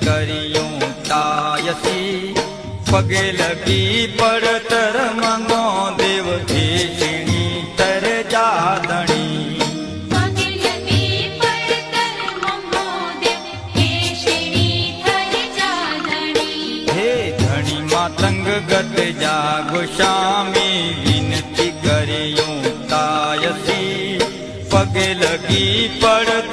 करियूं तायसी पगे लगी पड़तर मंगो देव भेषणी तर जादणी हे धणी मातंग गत जागो शामी विनती करियूं तायसी पगे लगी पड़